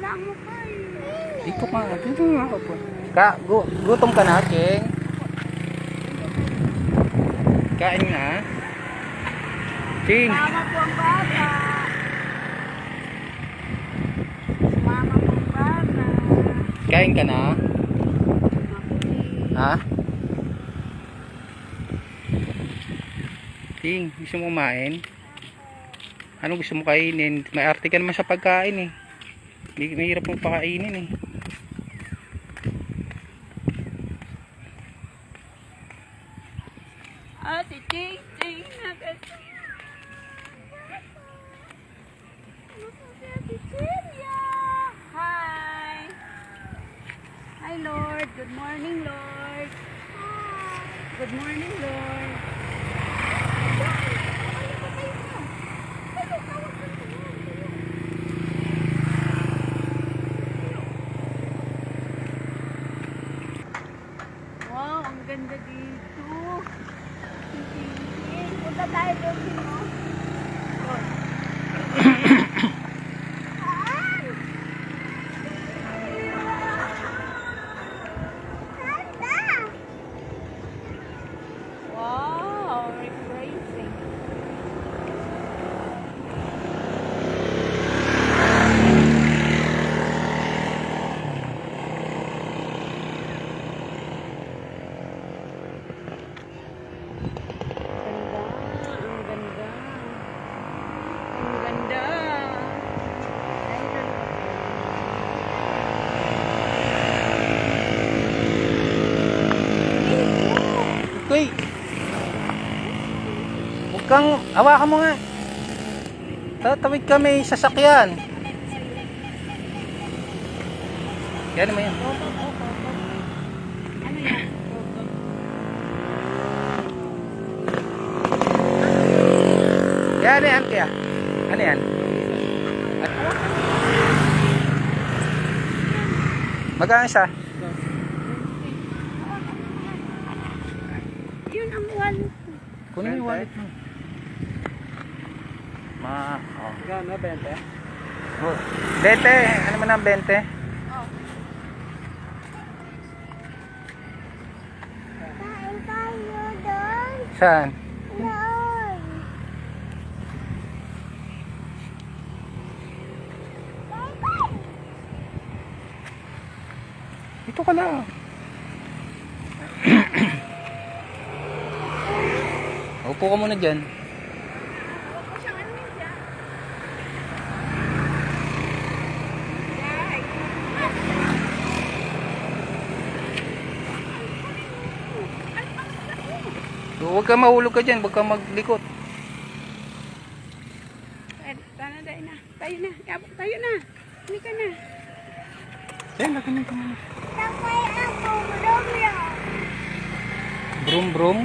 Wala mo kayo. Dito nga ako po. Gutom ka na, King? Kain na. King. Mama po ang bata. Mama po ang bata. Kain ka na? Ha? King, gusto mo kumain? Ano gusto mo kainin? May arte ka naman sa pagkain eh. Mahirap mong pakainin eh. Ate Ting Ting nakasama. Ate Celia. Hi. Hi Lord. Good morning Lord. Good morning Lord. Wow, ang ganda dito. Punta tayo doon, no? Doon. Wow, refreshing. Ang ganda. Ang ganda. Uy! Huwag kang, hawakan mo nga. Tatawid kami sasakyan. Yan mo yan. Ano yan? Yan yan kaya. Ano yan? Magkano isa? Yun ang wallet. Kunin yung wallet mo. Oh. Gano, 20? Oh. 20. Ano man ang 20? Oh. Kain tayo doon. Saan? Doon. Dito ka lang. Upo ka muna dyan. Huwag mo siyang ano dyan. Huwag ka mahulog ka dyan. Huwag ka maglikot. Sana dahil na. Tayo na. Tayo na. Hindi ka na. Saan? Laganin ka muna. Takay ako. Brom. Brum brum.